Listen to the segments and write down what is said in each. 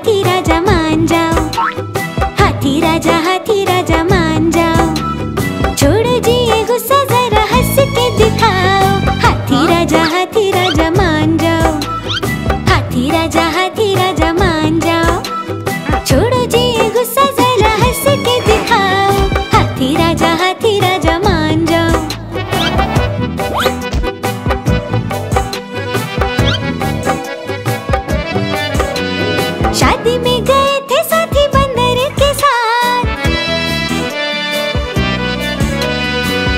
हाथी राजा मान जाओ, हाथी राजा मान जाओ। छोड़ो जी ये गुस्सा, जरा हंस के दिखाओ। हाथी राजा मान जाओ, हाथी राजा मान जाओ। छोड़ो जी ये गुस्सा, जरा हंस के दिखाओ। हाथी राजा मान जाओ। शादी में गए थे साथी बंदर के साथ,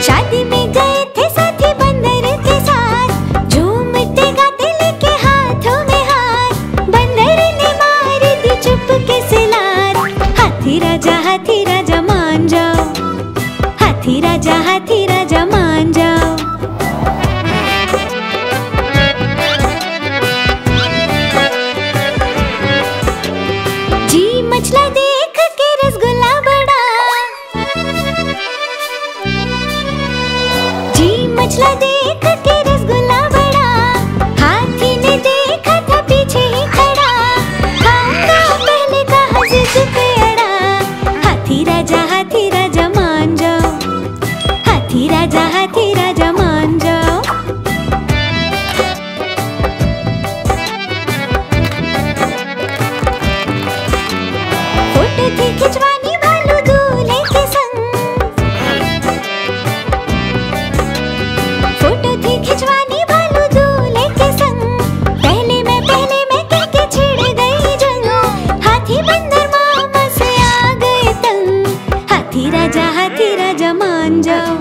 शादी में गए थे साथी बंदर के साथ। झूमते गाते लेके हाथों में हाथ, बंदर ने मार दी चुपके से लात। हाथी राजा मान जाओ, हाथी राजा मान जाओ। जी मछला देख के रसगुल्ला बड़ा, जी मछला देख के रसगुल्ला बड़ा। हाथी ने देखा था पीछे ही खड़ा, खाऊंगा पहले कहा जिद पे अड़ा। हाथी राजा मान जाओ, हाथी राजा मान जाओ। फोटो थी खिंचवानी भालू दूल्हे के संग, फोटो थी खिंचवानी भालू दूल्हे के संग। पहले मैं कह के छिड़ गई जंग, हाथी बंदर मामा से आ गए तंग। हाथी राजा मान जाओ,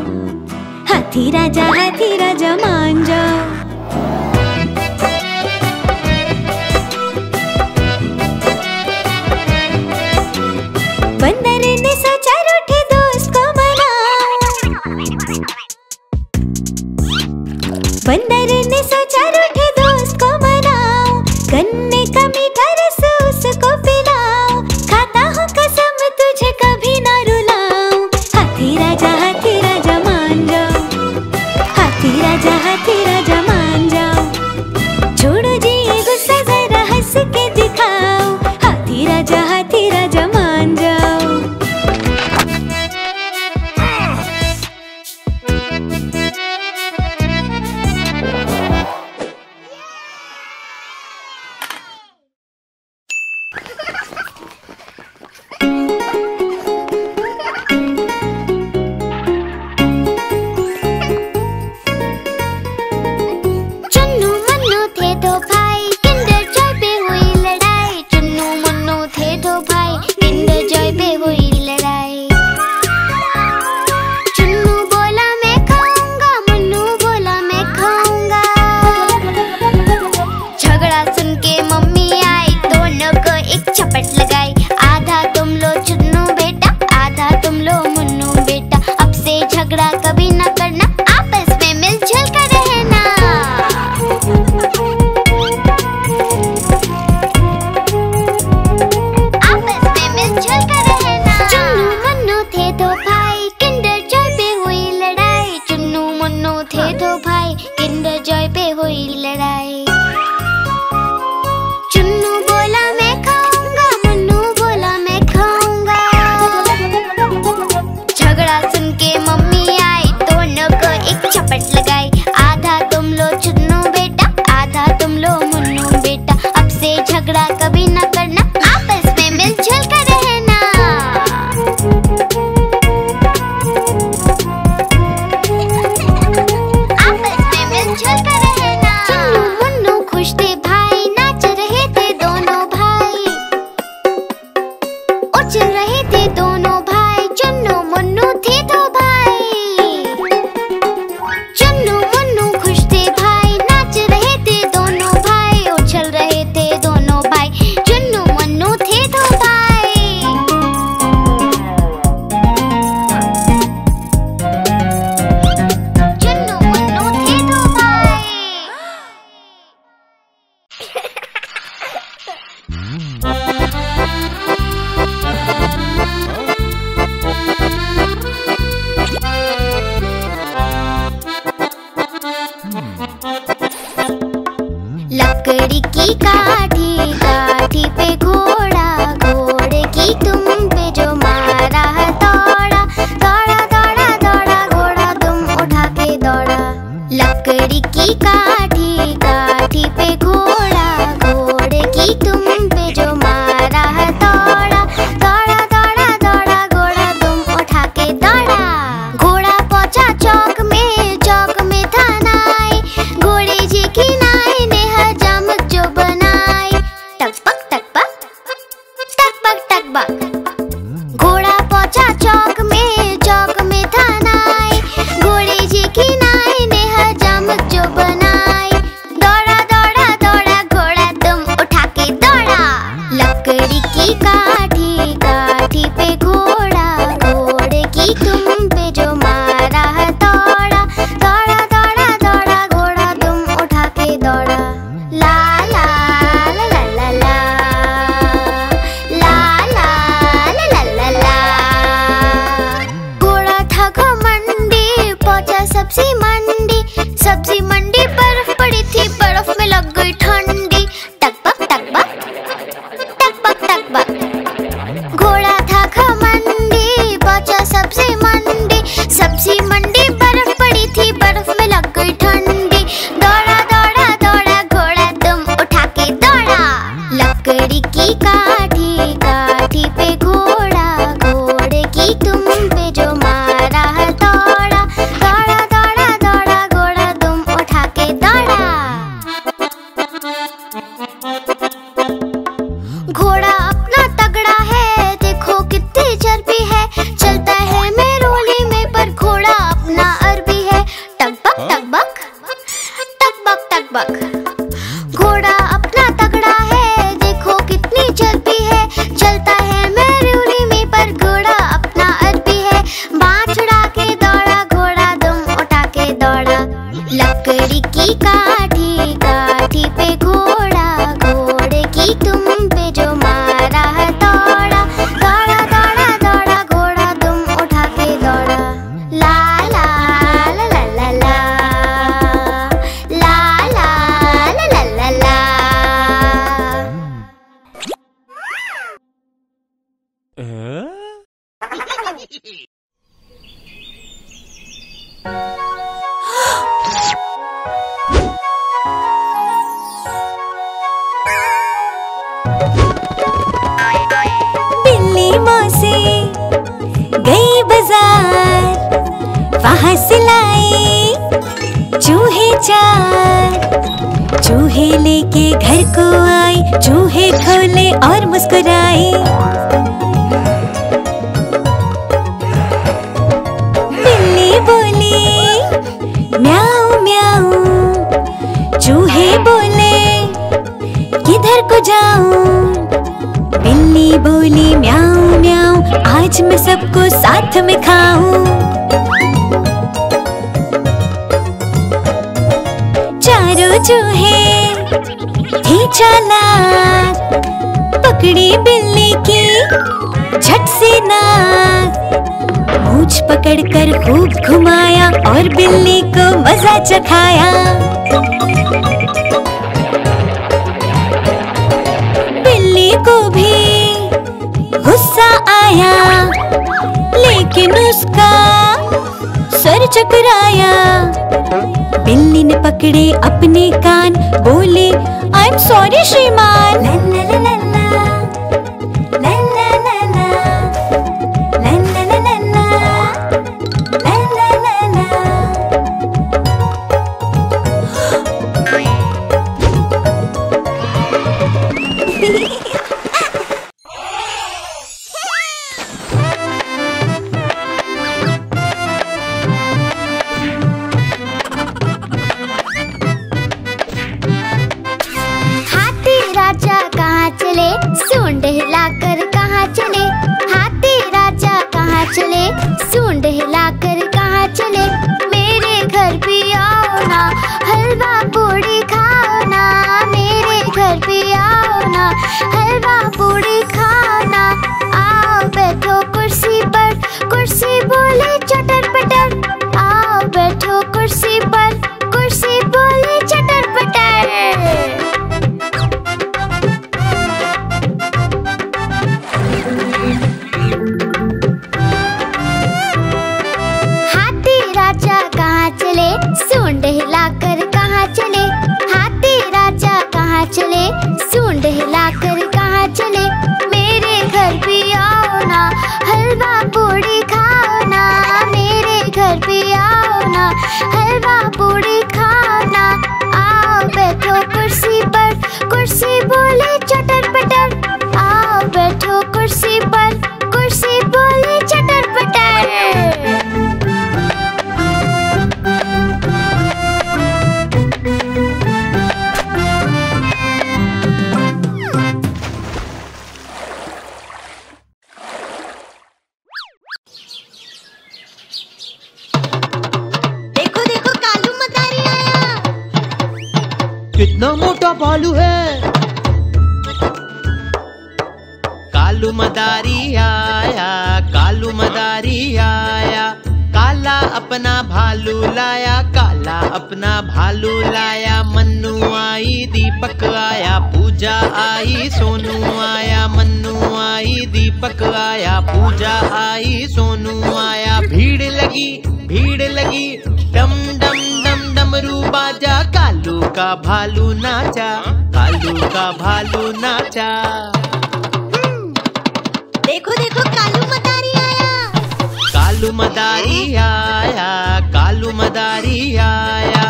हाथी राजा मान जाओ। बंदर ने सोचा रूठे दोस्त को मनाऊं, बंदर ने सोचा रूठे दोस्त को मनाऊं। गन्ने का मीठा रस उसको पिलाऊं, खाता हूँ कसम तुझे कभी ना रुलाऊं। हाथी राजा मान जाओ, हाथी राजा मान जाओ। छोड़ो जी ये गुस्सा, जरा हंस के दिखाओ। हाथी राजा मान जाओ। चुन्नू मुन्नू थे दो भाई, किंडर जॉय पे हुई लड़ाई। चुन्नू मुन्नू थे दो भाई, किंडर जॉय पे हुई लड़ाई। चुन्नू बोला मैं खाऊंगा, मुन्नू बोला मैं खाऊंगा। झगड़ा सुन के मम्मी आई, दोनों को एक झपट लगाई। आधा तुम लो चुन्नू बेटा, आधा तुम लो मुन्नू बेटा। अब से झगड़ा कभी ना करना, आपस में मिलजुल कर रहना। आपस में मिलजुल कर रहना। चुन्नू मुन्नू थे दो भाई, किंडर जॉय पे हुई लड़ाई। चुन्नू मुन्नू थे दो भाई, किंडर जॉय पे हुई लड़ाई। चुन्नू बोला मैं खाऊंगा, मुन्नू बोला मैं खाऊंगा। झगड़ा सुन के मम्मी आई, दोनों को एक झपट लगाई। आधा तुम लो चुन्नू बेटा, आधा तुम लो मुन्नू बेटा। अब से झगड़ा कभी ना करना, आपस में मिलजुल कर रहना। आपस में मिलजुल कर रहना। चुन्नू मुन्नू खुश थे भाई, नाच रहे थे दोनों भाई, उछल रहे थे दोनों भाई। चुन्नू मुन्नू थे दो भाई, चुन्नू मुन्नू खुश थे भाई, नाच रहे थे दोनों भाई, उछल रहे थे दोनों भाई। चुन्नू मुन्नू की काठी, काठी पे घोड़ा, घोड़े की तुम पे जो मारा है दौड़ा, दौड़ा दौड़ा दौड़ा घोड़ा तुम उठा के दौड़ा। ला ला ला ला ला ला, ला ला ला ला ला ला। घोड़ा था घमंडी, पहुंचा सब्जी मंडी, सब्जी मंडी बर्फ पड़ी थी, बर्फ में लग गई ठंडी। टकबक टकबक टकबक टकबक। घोड़ा था घमंडी, पहुंचा सब्जी मंडी, सब्जी मंडी बर्फ पड़ी थी, बर्फ में लग गई ठंडी। दौड़ा दौड़ा दौड़ा घोड़ा तुम उठा के दौड़ा। लकड़ी की काठी, काठी पे घोड़ा, घोड़े की तुम पे जो मारा है दौड़ा, दौड़ा दौड़ा दौड़ा घोड़ा तुम उठा के दौड़ा। घोड़ा अपना तगड़ा है, देखो कितनी चर्बी है, चलता है मेरोली में पर घोड़ा अपना अरबी है। टकबक टकबक टकबक टकबक। घोड़ा अपना तगड़ा है, देखो कितनी चर्बी है, चलता है मेरोली में पर घोड़ा अपना अरबी है। बाँह छुड़ा के दौड़ा घोड़ा तुम उठा के दौड़ा। लकड़ी की काठी, काठी पे घोड़ा, घोड़े की तुम पे जो मारा है दौड़ा, दौड़ा दौड़ा दौड़ा घोड़ा तुम उठा के दौड़ा। ला ला ला ला ला ला, ला ला ला ला ला ला। बिल्ली मौसी गई बाजार, वहाँ से लाई चूहे चार। चूहे लेके घर को आई, चूहे खोले और मुस्कुराई। बिल्ली बोली म्याऊ म्याऊ, चूहे बोले किधर को जाऊं। बिल्ली बोली म्याऊ म्याऊ, आज मैं सबको साथ में खाऊं। चारों चूहे थे चालाक, पकड़ी बिल्ली की झट से नाक। मूंछ पकड़कर खूब घुमाया और बिल्ली को मजा चखाया। बिल्ली को भी गुस्सा आया, लेकिन उसका सर चकराया। बिल्ली ने पकड़े अपने कान, बोली आई एम सॉरी श्रीमान। नन्ना नन्ना नन्ना नन्ना नन्ना नन्ना नन्ना नन्ना। सूंड हिलाकर कहाँ चले, हाथी राजा कहाँ चले, सूंड हिलाकर कहाँ चले। मेरे घर भी आओ ना, हलवा पूड़ी खाओ ना, मेरे घर भी आओ ना, हलवा पूड़ी खाओ ना। आओ बैठो कुर्सी पर, कुर्सी बोले चटर पटर। आओ बैठो कुर्सी पर, कुर्सी बोले चटर पटर। सूंड हिलाकर कहाँ चले, हाथी राजा कहाँ चले, सूंड हिलाकर कहाँ चले। मेरे घर भी आओ ना, हलवा पूड़ी खाओ ना, मेरे घर भी आओ ना, हलवा पूड़ी खाओ ना। आओ बैठो कुर्सी पर, कुर्सी बोले चटर पटर। आओ बैठो कुर्सी पर, कुर्सी बोले चटर पटर। कितना मोटा भालू है। कालू मदारी आया, कालू मदारी आया, काला अपना भालू लाया, काला अपना भालू लाया। मन्नू आई, दीपक आया, पूजा आई, सोनू आया। मन्नू आई, दीपक आया, पूजा आई, सोनू आया। भीड़ लगी, भीड़ लगी, डम डम डम डमरू बाजा। कालू का भालू नाचा, कालू का भालू नाचा। देखो देखो कालू मदारी आया। कालू मदारी आया, कालू मदारी आया,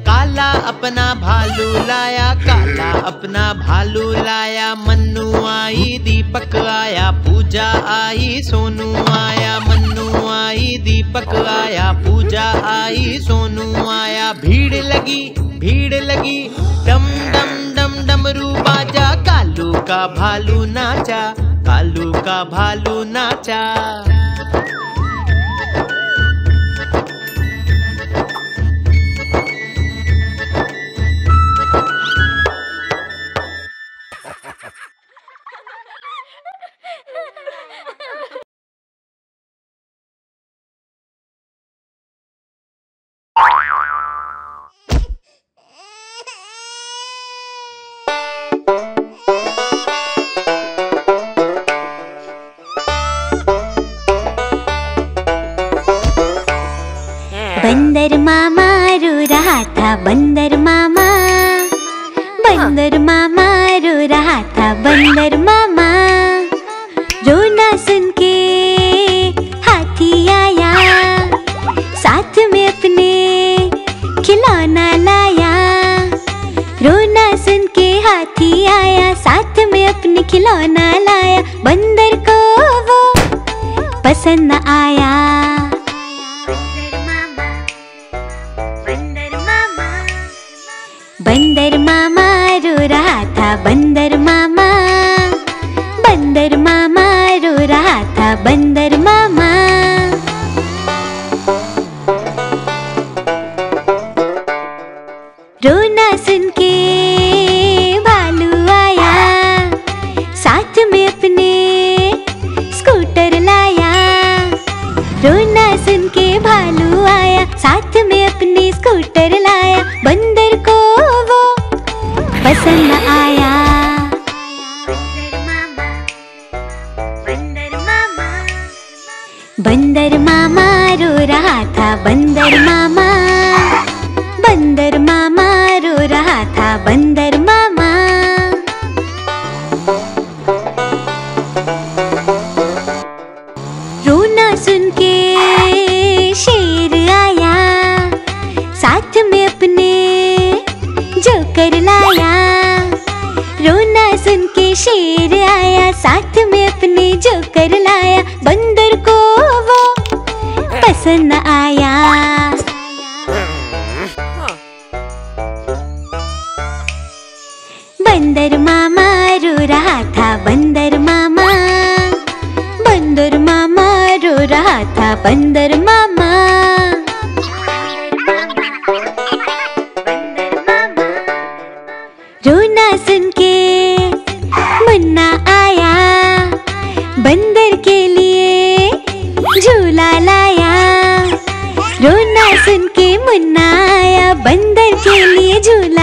काला अपना भालू लाया, काला अपना भालू लाया। मन्नू आई, दीपक आया, पूजा आई, सोनू आया। मन्नू आई, दीपक आया, पूजा आई, सोनू आया। भीड़ लगी, भीड़ लगी, डम डम डम डमरू बाजा। कालू का भालू नाचा, कालू का भालू नाचा। बंदर मामा रो रहा था, बंदर मामा, बंदर मामा रो रहा था, बंदर मामा। रोना सुन के हाथी आया, साथ में अपने खिलौना लाया। रोना सुन के हाथी आया, साथ में अपने खिलौना लाया। बंदर को वो पसंद न आया। बंदर मामा रो रहा था, बंदर मामा, बंदर मामा रो रहा था, बंदर मामा। रोना सुन के भालू आया, साथ में अपने स्कूटर लाया। रोना सुन के भालू आया, साथ में अपने स्कूटर लाया। बंदर को वो पसंद न आया। बंदर मामा रो रहा था, बंदर मामा, बंदर मामा रो रहा था, बंदर मामा। रोना सुन के शेर आया, साथ में अपने जोकर लाया। रोना सुन के शेर आया, साथ में अपने जोकर लाया। बंदर को वो पसंद न आया। बंदर मामा रो रहा था, बंदर मामा, बंदर मामा रो रहा था, बंदर मामा। रोना सुन के मुन्ना आया, बंदर के लिए झूला लाया। रोना सुन के मुन्ना आया, बंदर के लिए झूला